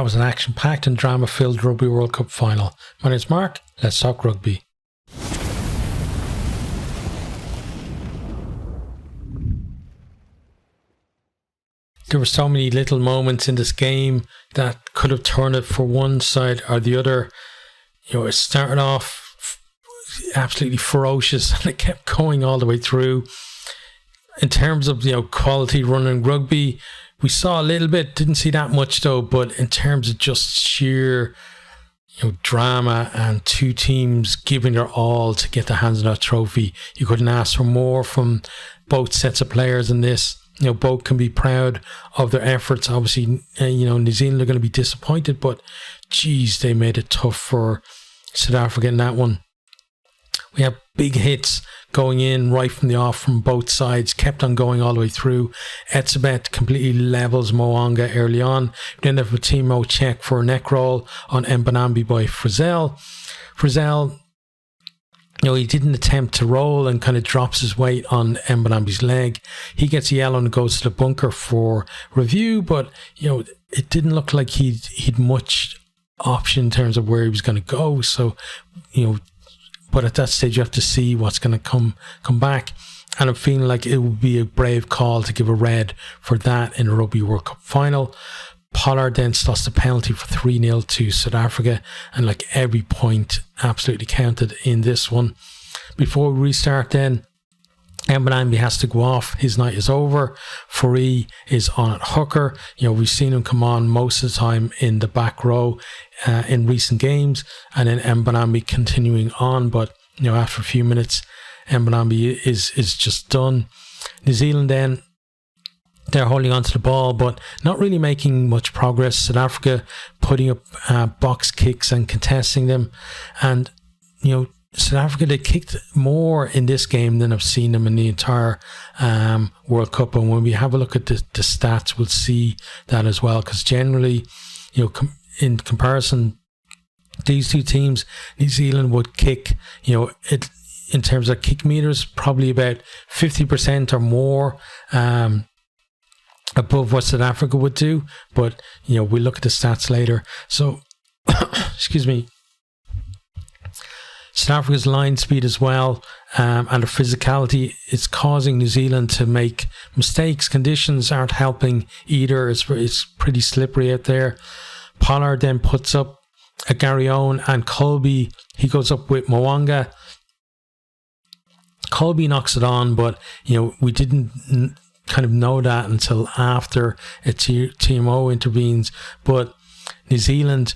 That was an action-packed and drama-filled Rugby World Cup final. My name's Mark. Let's talk rugby. There were so many little moments in this game that could have turned it for one side or the other. You know, it started off absolutely ferocious and it kept going all the way through. In terms of, quality running rugby, we saw a little bit, didn't see that much though, but in terms of just sheer, drama and two teams giving their all to get their hands on that trophy, you couldn't ask for more from both sets of players in this. Both can be proud of their efforts. Obviously, New Zealand are going to be disappointed, but geez, they made it tough for South Africa in that one. We have big hits going in right from the off from both sides, kept on going all the way through. Etzebeth completely levels Mo'unga early on. Then have a Timo check for a neck roll on Mbanambi by Frizzell. Frizzell, he didn't attempt to roll and kind of drops his weight on Mbanambi's leg. He gets a yellow and goes to the bunker for review, but it didn't look like he'd much option in terms of where he was going to go. So, but at that stage you have to see what's going to come back. And I'm feeling like it would be a brave call to give a red for that in a Rugby World Cup final. Pollard then lost a penalty for 3-0 to South Africa, and like every point absolutely counted in this one. Before we restart then, Mbanambi has to go off. His night is over. Fourie is on at hooker. We've seen him come on most of the time in the back row in recent games, and then Mbanambi continuing on. But after a few minutes, Mbanambi is just done. New Zealand then, they're holding on to the ball, but not really making much progress. South Africa putting up box kicks and contesting them, and South Africa, they kicked more in this game than I've seen them in the entire World Cup. And when we have a look at the stats, we'll see that as well. Because generally, in comparison, these two teams, New Zealand would kick, in terms of kick meters, probably about 50% or more above what South Africa would do. But, we'll look at the stats later. So, excuse me. South Africa's line speed as well, and their physicality is causing New Zealand to make mistakes. Conditions aren't helping either. It's pretty slippery out there. Pollard then puts up a Gary Owen, and Colby, he goes up with Mo'unga. Colby knocks it on, but we didn't kind of know that until after a TMO intervenes. But New Zealand,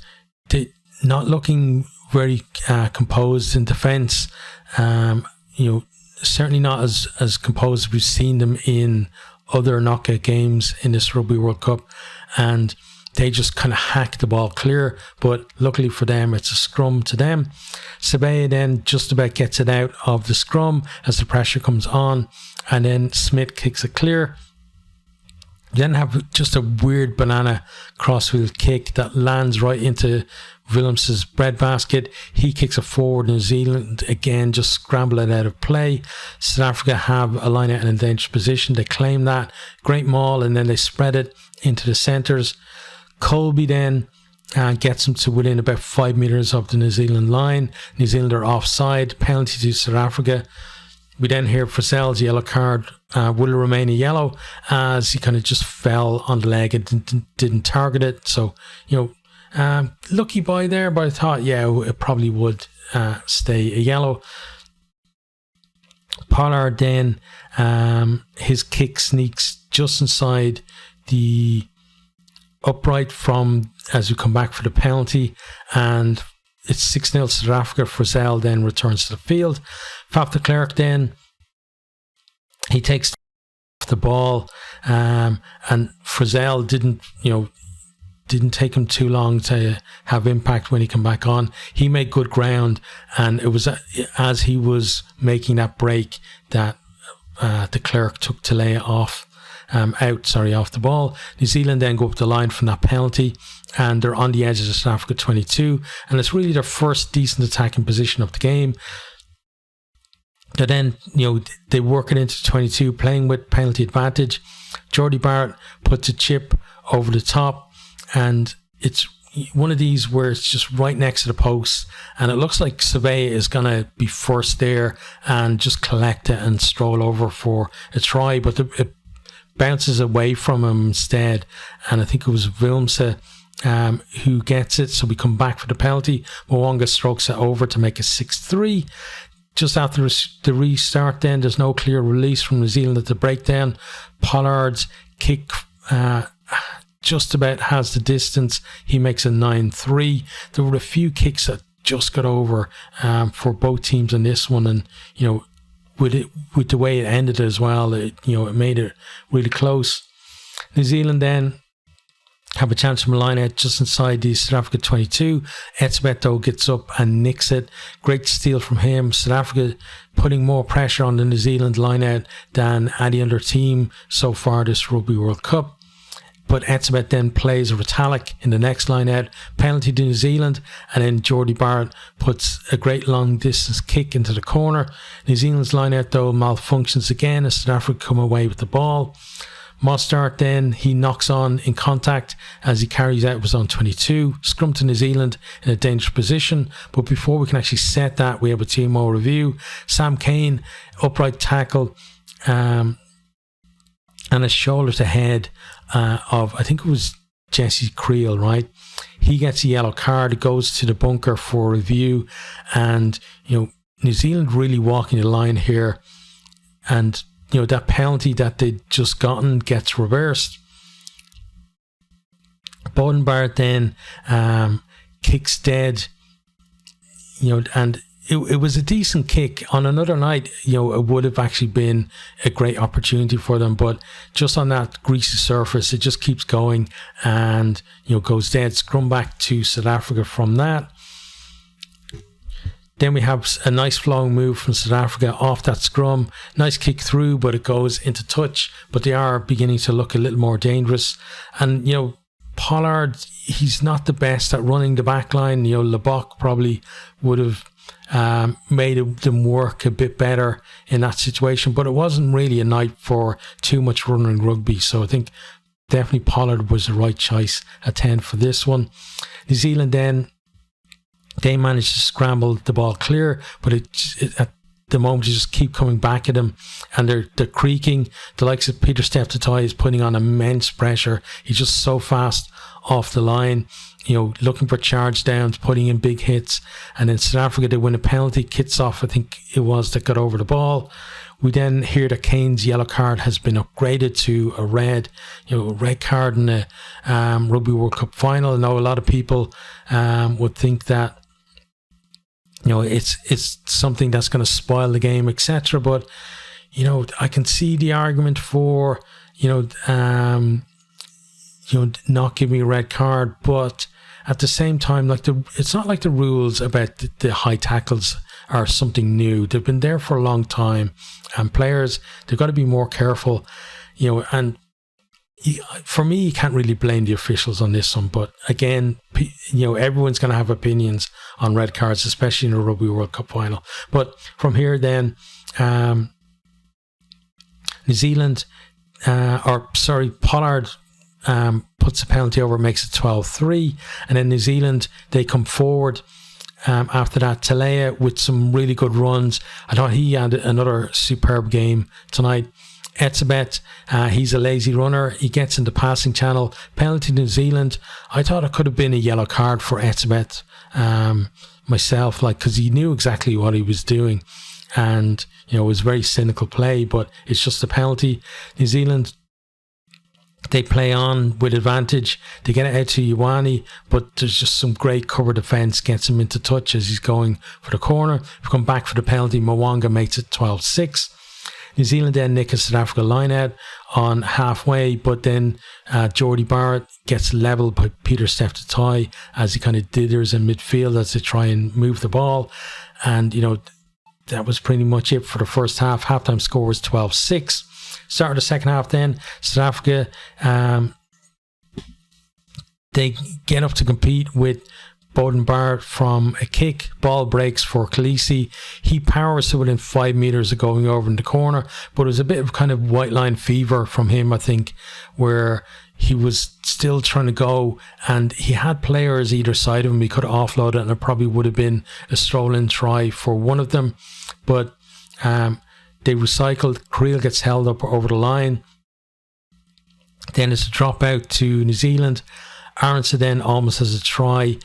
they not looking very composed in defence. Certainly not as composed as we've seen them in other knockout games in this Rugby World Cup, and they just kind of hacked the ball clear. But luckily for them, it's a scrum to them. Sabaya then just about gets it out of the scrum as the pressure comes on, and then Smith kicks it clear. Then have just a weird banana crossfield kick that lands right into Willems's breadbasket. He kicks it forward. New Zealand again just scramble it out of play. South Africa have a line out in a dangerous position. They claim that great maul, and then they spread it into the centres. Colby then gets him to within about 5 metres of the New Zealand line. New Zealand are offside. Penalty to South Africa. We then hear Frizzell's yellow card will remain a yellow, as he kind of just fell on the leg and didn't target it. So, lucky boy there, but I thought, it probably would stay a yellow. Pollard then, his kick sneaks just inside the upright as we come back for the penalty, and it's 6-0 South Africa. Frizzell then returns to the field. Faf de Klerk then, he takes the ball, and Frizzell didn't take him too long to have impact when he came back on. He made good ground, and it was as he was making that break that de Klerk took to lay off the ball. New Zealand then go up the line from that penalty, and they're on the edge of the South Africa 22, and it's really their first decent attacking position of the game. They then, they work it into 22, playing with penalty advantage. Jordy Barrett puts a chip over the top, and it's one of these where it's just right next to the post, and it looks like Surveyor is going to be first there and just collect it and stroll over for a try, but it bounces away from him instead, and I think it was Wilmse who gets it, so we come back for the penalty. Mwanga strokes it over to make it 6-3. Just after the restart then, there's no clear release from New Zealand at the breakdown. Pollard's kick just about has the distance. He makes a 9-3. There were a few kicks that just got over for both teams in this one, and with the way it ended as well, it made it really close. New Zealand then have a chance from a line out just inside the South Africa 22. Etzebeth though gets up and nicks it. Great steal from him. South Africa putting more pressure on the New Zealand line out than any other team so far this Rugby World Cup. But Etzebeth then plays a Retallick in the next line out. Penalty to New Zealand, and then Geordie Barrett puts a great long distance kick into the corner. New Zealand's line out though malfunctions again as South Africa come away with the ball. Mostert then, he knocks on in contact as he carries out his own 22. Scrum to New Zealand in a dangerous position, but before we can actually set that, we have a TMO review. Sam Cane, upright tackle, and a shoulder to head of, I think it was Jesse Creel, right? He gets a yellow card, it goes to the bunker for review, and New Zealand really walking the line here, and that penalty that they'd just gotten gets reversed. Beauden Barrett then kicks dead, and it was a decent kick. On another night, it would have actually been a great opportunity for them, but just on that greasy surface, it just keeps going and goes dead. Scrum back to South Africa from that. Then we have a nice flowing move from South Africa off that scrum. Nice kick through, but it goes into touch. But they are beginning to look a little more dangerous. And, Pollard, he's not the best at running the back line. Lebok probably would have made them work a bit better in that situation. But it wasn't really a night for too much running rugby. So I think definitely Pollard was the right choice at 10 for this one. New Zealand then, they managed to scramble the ball clear, but it at the moment you just keep coming back at him, and they're creaking. The likes of Peter Steptoe is putting on immense pressure. He's just so fast off the line, looking for charge downs, putting in big hits. And then South Africa, they win a penalty. Kitsoff, I think it was, that got over the ball. We then hear that Kane's yellow card has been upgraded to a red card in the Rugby World Cup final. I know a lot of people would think that it's something that's going to spoil the game, etc. But I can see the argument for not giving a red card, but at the same time, it's not like the rules about the high tackles are something new. They've been there for a long time, and players, they've got to be more careful. And for me, you can't really blame the officials on this one, but again, everyone's going to have opinions on red cards, especially in a Rugby World Cup final. But from here then, New Zealand, Pollard puts a penalty over, makes it 12-3, and then New Zealand, they come forward after that. Talea with some really good runs. I thought he had another superb game tonight. Etzebeth, he's a lazy runner. He gets in the passing channel. Penalty New Zealand. I thought it could have been a yellow card for Etzebeth myself, because he knew exactly what he was doing, and it was very cynical play, but it's just a penalty. New Zealand, they play on with advantage. They get it out to Ioane, but there's just some great cover defence, gets him into touch as he's going for the corner. We come back for the penalty. Mwanga makes it 12-6. New Zealand then nick a South Africa line out on halfway, but then Geordie Barrett gets levelled by Peter Steptoe as he kind of dithers in midfield as they try and move the ball. And, that was pretty much it for the first half. Halftime score was 12-6. Start of the second half then, South Africa, they get up to compete with Beauden Barrett from a kick. Ball breaks for Khaleesi. He powers to within 5 meters of going over in the corner, but it was a bit of kind of white line fever from him, I think, where he was still trying to go, and he had players either side of him. He could have offloaded, and it probably would have been a stroll-in try for one of them. But they recycled. Creel gets held up over the line. Then it's a drop out to New Zealand. Aronson then almost has a try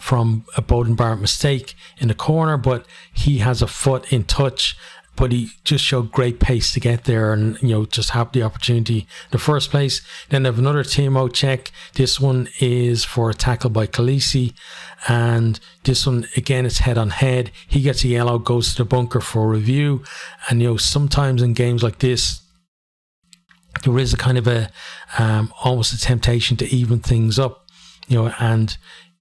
from a Bowden Barrett mistake in the corner, but he has a foot in touch. But he just showed great pace to get there, and just have the opportunity in the first place. Then they have another TMO check. This one is for a tackle by Khaleesi, and this one again it's head on head. He gets a yellow, goes to the bunker for review, and sometimes in games like this, there is a kind of a almost a temptation to even things up, and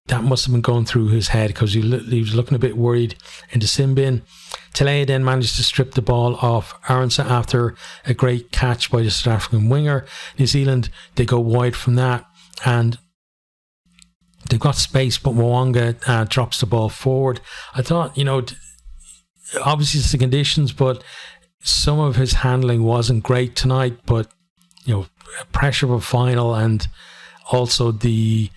that must have been going through his head because he was looking a bit worried in the sin bin. Talea then managed to strip the ball off Aronson after a great catch by the South African winger. New Zealand, they go wide from that, and they've got space, but Mwanga drops the ball forward. I thought, obviously it's the conditions, but some of his handling wasn't great tonight, but pressure of a final, and also the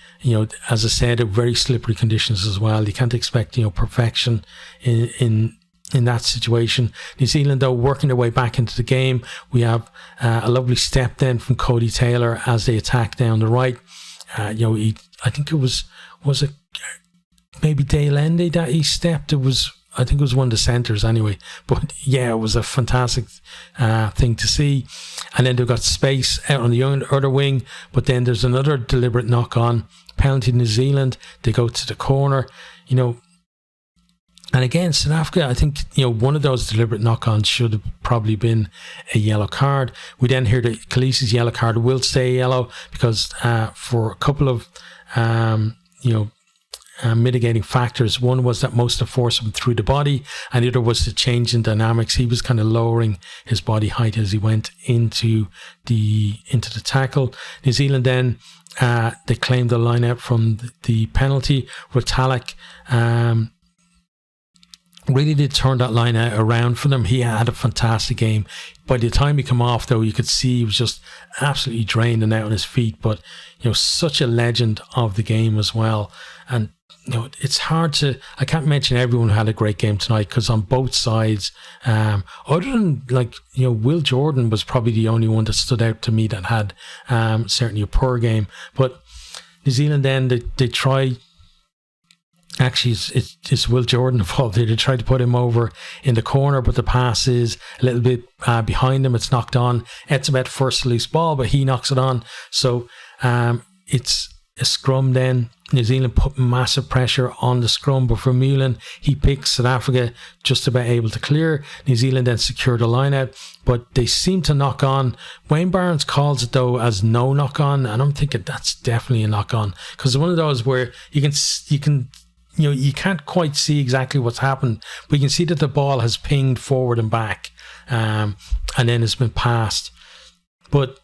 as I said, very slippery conditions as well. You can't expect perfection in that situation. New Zealand though working their way back into the game. We have a lovely step then from Cody Taylor as they attack down the right. I think it was it maybe Dale Endy that he stepped. I think it was one of the centres anyway. But yeah, it was a fantastic thing to see. And then they've got space out on the other wing. But then there's another deliberate knock-on. Penalty New Zealand. They go to the corner. And again, South Africa, I think, one of those deliberate knock-ons should have probably been a yellow card. We then hear that Khaleesi's yellow card will stay yellow because for a couple of, mitigating factors. One was that most of the force went through the body, and the other was the change in dynamics. He was kind of lowering his body height as he went into the tackle. New Zealand then they claimed the line out from the penalty. Rotalic really did turn that line out around for them. He had a fantastic game. By the time he came off, though, you could see he was just absolutely drained and out on his feet. But such a legend of the game as well. And it's hard to. I can't mention everyone who had a great game tonight because on both sides, other than Will Jordan was probably the only one that stood out to me that had certainly a poor game. But New Zealand then they try. Actually, it's Will Jordan involved here. They tried to put him over in the corner, but the pass is a little bit behind him. It's knocked on. Etzebeth first loose ball, but he knocks it on. So it's a scrum then. New Zealand put massive pressure on the scrum, but for Mullen, he picks South Africa just about able to clear. New Zealand then secured the line out, but they seem to knock on. Wayne Barnes calls it though as no knock on, and I'm thinking that's definitely a knock on because it's one of those where you can't quite see exactly what's happened, but you can see that the ball has pinged forward and back, and then it's been passed. But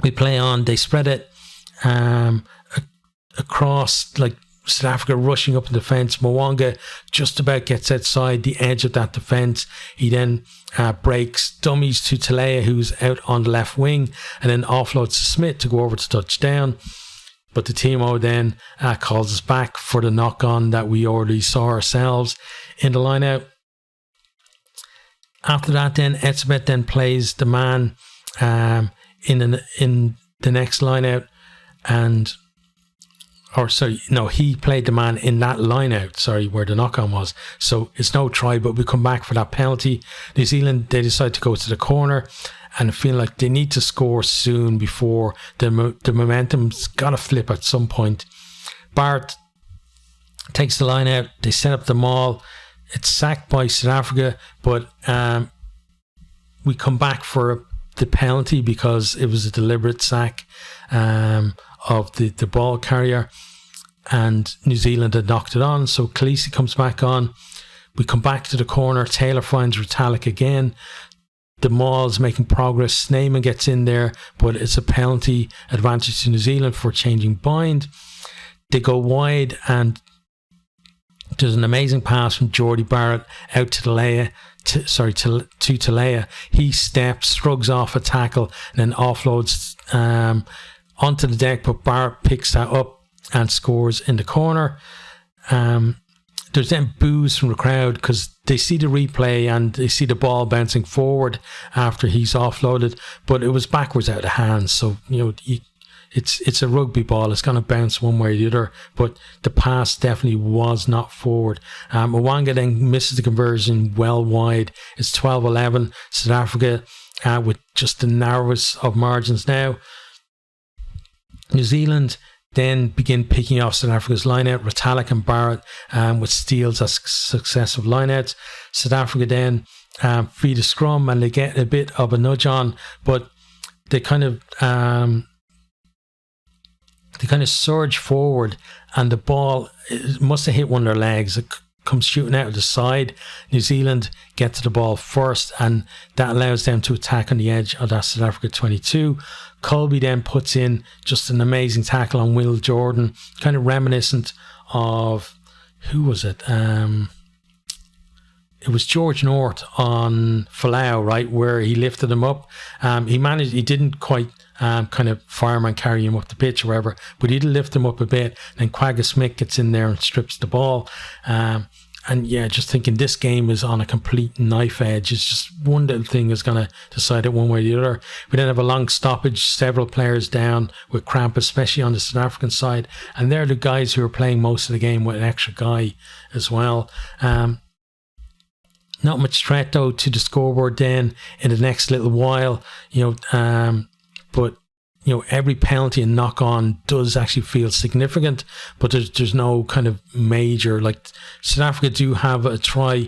we play on. They spread it across, like South Africa rushing up in defence. Mwanga just about gets outside the edge of that defence. He then breaks dummies to Talea, who's out on the left wing, and then offloads to Smith to go over to touchdown. But the TMO then calls us back for the knock-on that we already saw ourselves in the line-out. After that then, Etzebeth then plays the man in the next line-out, he played the man in that line-out, where the knock-on was. So it's no try, but we come back for that penalty. New Zealand, they decide to go to the corner and feel like they need to score soon before the momentum's got to flip at some point. Barrett takes the line out. They set up the maul. It's sacked by South Africa, but we come back for the penalty because it was a deliberate sack of the ball carrier, and New Zealand had knocked it on. So Khaleesi comes back on. We come back to the corner. Taylor finds Rotalic again. The maul's making progress. Snyman gets in there, but it's a penalty advantage to New Zealand for changing bind. They go wide, and there's an amazing pass from Jordy Barrett out to Talea. To Talea. He steps, shrugs off a tackle, and then offloads onto the deck, but Barrett picks that up and scores in the corner. There's then boos from the crowd because they see the replay and they see the ball bouncing forward after he's offloaded, but it was backwards out of hands. So, it's a rugby ball. It's going to bounce one way or the other, but the pass definitely was not forward. Mwanga then misses the conversion well wide. It's 12-11. South Africa with just the narrowest of margins now. New Zealand then begin picking off South Africa's lineout. Retallick and Barrett with steals as successive lineouts. South Africa then feed a scrum and they get a bit of a nudge on, but they kind of surge forward and the ball must have hit one of their legs. It comes shooting out of the side. New Zealand get to the ball first and that allows them to attack on the edge of that South Africa 22. Colby then puts in just an amazing tackle on Will Jordan, kind of reminiscent of, who was it? It was George North on Falau, right, where he lifted him up. He didn't quite kind of fireman carry him up the pitch or whatever, but he did lift him up a bit. Then Quagga Smith gets in there and strips the ball. And yeah, just thinking this game is on a complete knife edge. It's just one little thing is going to decide it one way or the other. We then have a long stoppage, several players down with cramp, especially on the South African side. And they're the guys who are playing most of the game with an extra guy as well. Not much threat though to the scoreboard then in the next little while, but every penalty and knock on does actually feel significant, but there's no kind of major, like South Africa do have a try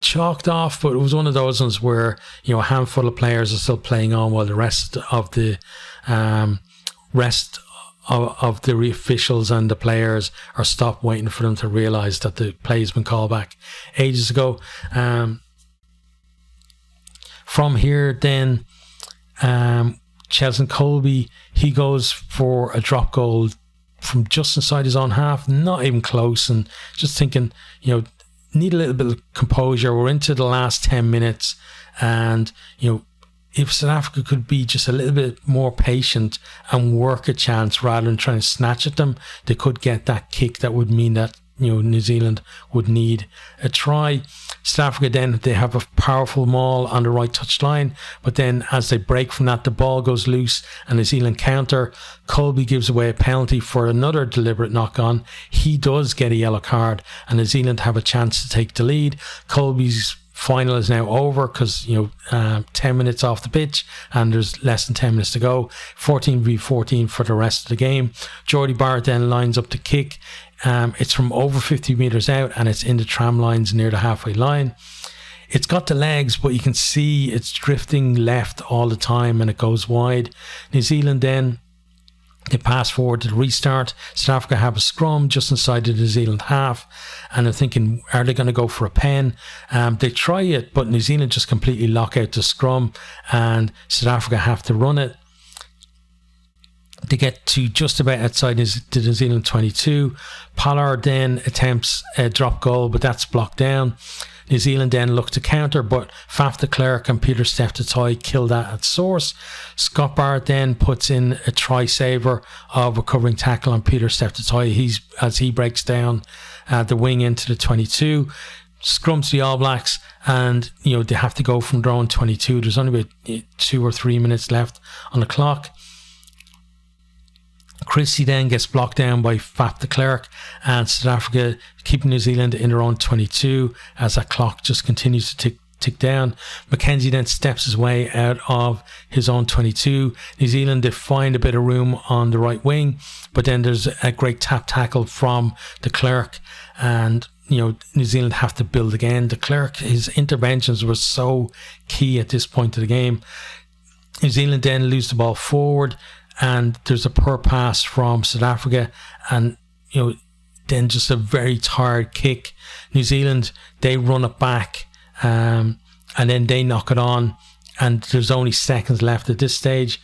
chalked off, but it was one of those ones where, a handful of players are still playing on while the rest of the officials and the players are stopped waiting for them to realise that the play has been called back ages ago. From here then, Cheslin Colby, he goes for a drop goal from just inside his own half, not even close, and just thinking, need a little bit of composure. We're into the last 10 minutes and, if South Africa could be just a little bit more patient and work a chance rather than trying to snatch at them, they could get that kick that would mean that, New Zealand would need a try. South Africa then, they have a powerful maul on the right touch line, but then as they break from that, the ball goes loose and New Zealand counter. Colby gives away a penalty for another deliberate knock on. He does get a yellow card and New Zealand have a chance to take the lead. Colby's final is now over because 10 minutes off the pitch and there's less than 10 minutes to go. 14v14 for the rest of the game. Geordie Barrett then lines up the kick. It's from over 50 metres out and it's in the tram lines near the halfway line. It's got the legs, but you can see it's drifting left all the time and it goes wide. New Zealand then, they pass forward to the restart. South Africa have a scrum just inside the New Zealand half and they're thinking, are they going to go for a pen? They try it, but New Zealand just completely lock out the scrum and South Africa have to run it. They get to just about outside the New Zealand 22. Pollard then attempts a drop goal, but that's blocked down. New Zealand then look to counter, but Faf de Klerk and Peter Steph kill that at source. Scott Barrett then puts in a try saver of a covering tackle on Peter Steph as he breaks down the wing into the 22. Scrums the All Blacks and they have to go from their own 22. There's only about 2 or 3 minutes left on the clock. Christie then gets blocked down by Faf de Klerk and South Africa keeping New Zealand in their own 22 as that clock just continues to tick down. Mackenzie then steps his way out of his own 22. New Zealand, they find a bit of room on the right wing, but then there's a great tap tackle from de Klerk and New Zealand have to build again. De Klerk, his interventions were so key at this point of the game. New Zealand then lose the ball forward and there's a poor pass from South Africa and then just a very tired kick. New Zealand, they run it back and then they knock it on and there's only seconds left at this stage.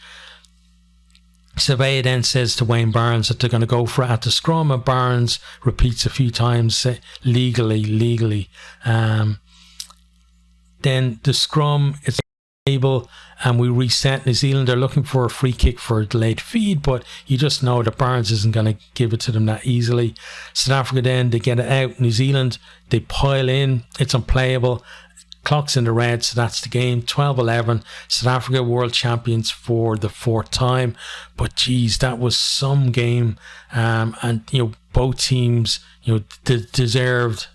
Surveyor then says to Wayne Barnes that they're going to go for it at the scrum and Barnes repeats a few times legally. Then the scrum, it's able, and we reset. New Zealand are looking for a free kick for a delayed feed, but you just know that Barnes isn't going to give it to them that easily. South Africa then, they get it out. New Zealand, they pile in. It's unplayable. Clock's in the red, so that's the game. 12-11. South Africa world champions for the 4th time. But geez, that was some game. And both teams, deserved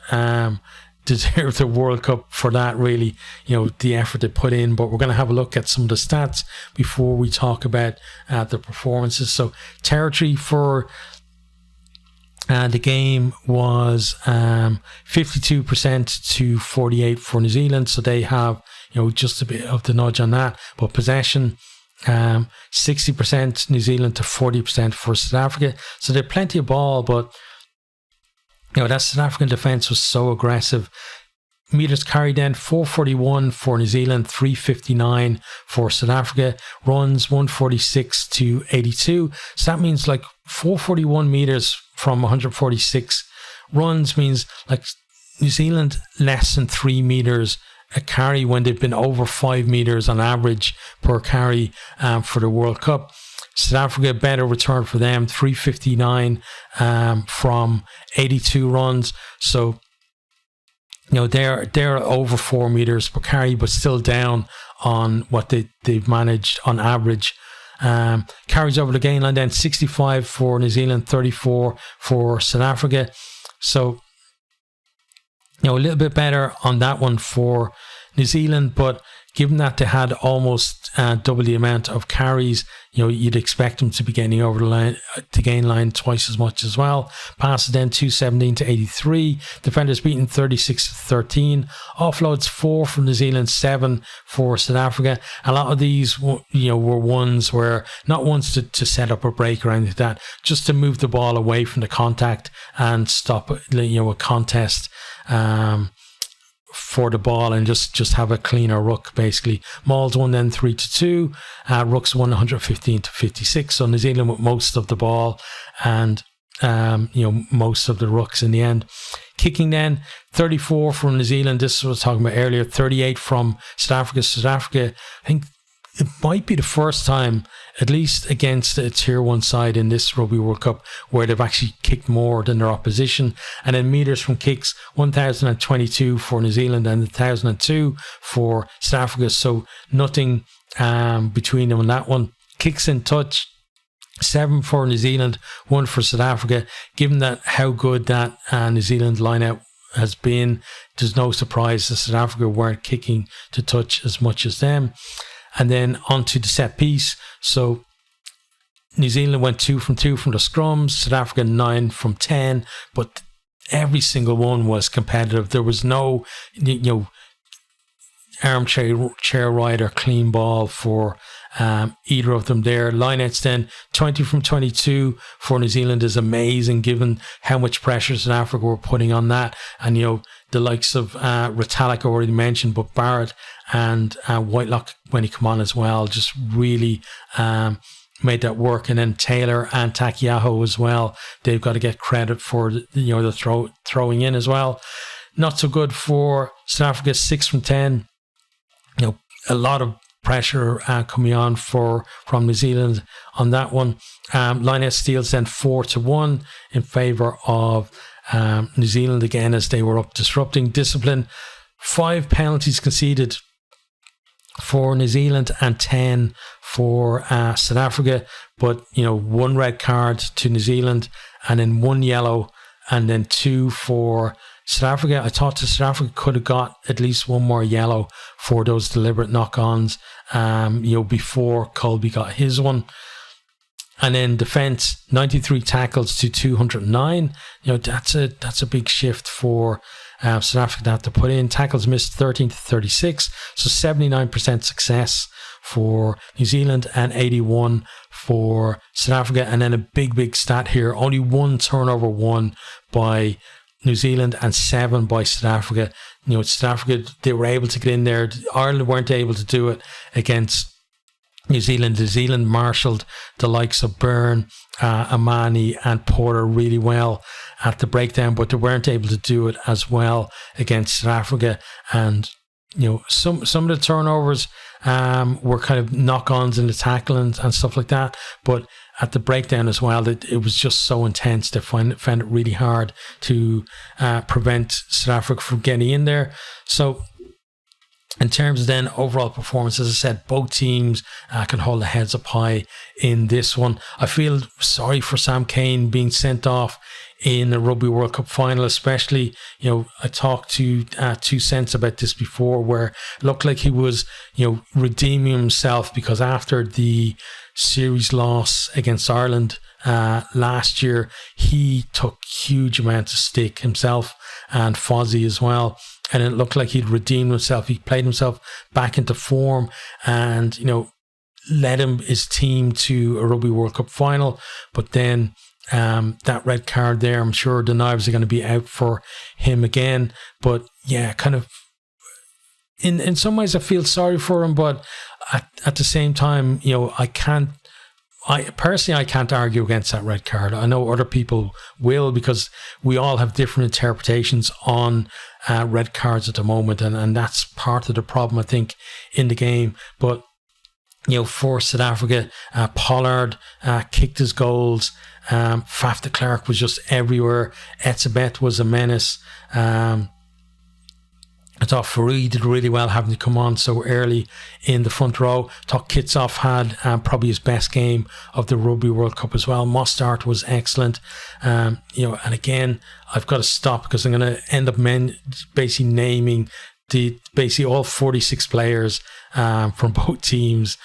the World Cup for that, really, the effort they put in. But we're going to have a look at some of the stats before we talk about the performances. So territory for the game was 52% to 48% for New Zealand. So they have, just a bit of the nudge on that. But possession, 60% New Zealand to 40% for South Africa. So they had plenty of ball, but that South African defence was so aggressive. Meters carried then 441 for New Zealand, 359 for South Africa. Runs 146 to 82. So that means like 441 meters from 146. Runs means like New Zealand less than 3 meters a carry when they've been over 5 meters on average per carry for the World Cup. South Africa, better return for them, 359 from 82 runs. So, they're over 4 meters per carry, but still down on what they've managed on average. Carries over the gain line then, 65 for New Zealand, 34 for South Africa. So, a little bit better on that one for New Zealand, but given that they had almost double the amount of carries, you'd expect them to be getting over the line, the gain line twice as much as well. Passes then 217 to 83. Defenders beaten 36 to 13. Offloads 4 from New Zealand, 7 for South Africa. A lot of these, were ones where not ones to set up a break or anything like that, just to move the ball away from the contact and stop, a contest. For the ball and just have a cleaner ruck, basically. Mauls won then 3-2. Rucks won 115 to 56. So New Zealand with most of the ball and most of the rucks in the end. Kicking then 34 from New Zealand. This was what I was talking about earlier. 38 from South Africa. South Africa, I think it might be the first time, at least against a tier 1 side in this Rugby World Cup, where they've actually kicked more than their opposition. And then meters from kicks, 1,022 for New Zealand and 1,002 for South Africa. So nothing between them on that one. Kicks in touch, 7 for New Zealand, 1 for South Africa. Given that how good that New Zealand line-out has been, there's no surprise that South Africa weren't kicking to touch as much as them. And then onto the set piece. So New Zealand went 2 from 2 from the scrums, South Africa 9 from 10, but every single one was competitive. There was no, armchair ride or clean ball for either of them there. Lineouts then 20 from 22 for New Zealand is amazing, given how much pressure South Africa were putting on that. And the likes of Retallick already mentioned, but Barrett and Whitelock, when he come on as well, just really made that work. And then Taylor and Takiaho as well, they've got to get credit for the throwing in as well. Not so good for South Africa, 6 from 10. A lot of pressure coming on from New Zealand on that one. Lineout steals then 4-1 in favour of New Zealand again, as they were up disrupting discipline. 5 penalties conceded for New Zealand and 10 for South Africa, but 1 red card to New Zealand and then 1 yellow and then 2 for South Africa. I thought South Africa could have got at least 1 more yellow for those deliberate knock-ons before Colby got his one. And then defence, 93 tackles to 209. That's a big shift for South Africa to have to put in. Tackles missed 13 to 36, so 79% success for New Zealand and 81 for South Africa. And then a big stat here: only 1 turnover won by New Zealand and 7 by South Africa. South Africa, they were able to get in there. Ireland weren't able to do it against New Zealand. New Zealand marshalled the likes of Byrne, Amani and Porter really well at the breakdown, but they weren't able to do it as well against South Africa. And some of the turnovers were kind of knock-ons in the tackle and stuff like that. But at the breakdown as well, it was just so intense. They found it really hard to prevent South Africa from getting in there. So in terms of then overall performance, as I said, both teams can hold their heads up high in this one. I feel sorry for Sam Cane being sent off in the Rugby World Cup final, especially. I talked to 2 Cents about this before, where it looked like he was, redeeming himself, because after the series loss against Ireland last year, he took huge amounts of stick himself, and Fozzie as well. And it looked like he'd redeemed himself. He played himself back into form and, led his team to a Rugby World Cup final. But then that red card there, I'm sure the knives are going to be out for him again. But yeah, kind of in some ways I feel sorry for him, but at the same time, I can't argue against that red card. I know other people will, because we all have different interpretations on red cards at the moment, and that's part of the problem, I think, in the game. But for South Africa, Pollard kicked his goals. Faf de Klerk was just everywhere. Etzebeth was a menace. I thought Farouk did really well, having to come on so early in the front row. I thought Kitsoff had probably his best game of the Rugby World Cup as well. Mostart was excellent. And again, I've got to stop, because I'm going to end up basically naming basically all 46 players from both teams,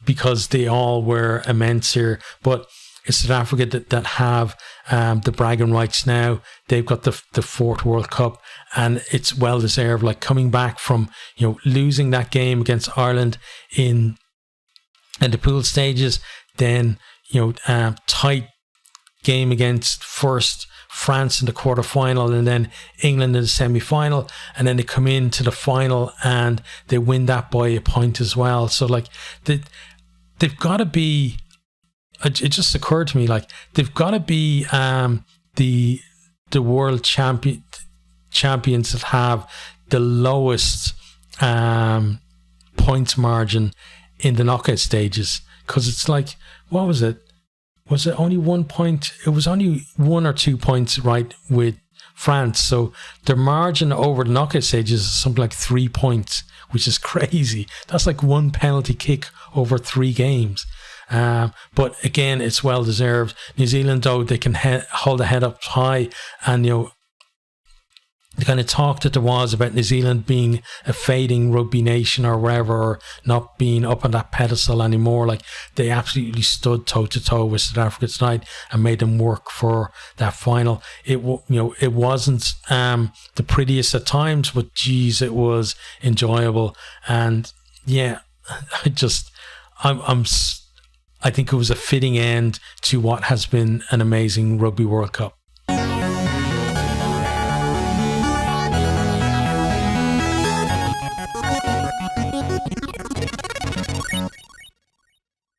because they all were immense here. But it's South Africa that have the bragging rights now. They've got the 4th World Cup, and it's well deserved. Like, coming back from losing that game against Ireland in the pool stages, then tight game against first France in the quarterfinal, and then England in the semi-final, and then they come into the final and they win that by a point as well. So like they've got to be. It just occurred to me, like, they've got to be the world champions that have the lowest points margin in the knockout stages. Because it's like, what was it? Was it only 1 point? It was only 1 or 2 points, right, with France. So their margin over the knockout stages is something like 3 points, which is crazy. That's like 1 penalty kick over 3 games. But again, it's well deserved. New Zealand, though, they can hold the head up high, and the kind of talk that there was about New Zealand being a fading rugby nation or wherever, or not being up on that pedestal anymore. Like, they absolutely stood toe to toe with South Africa tonight and made them work for that final. It wasn't the prettiest at times, but geez, it was enjoyable. And yeah, I think it was a fitting end to what has been an amazing Rugby World Cup.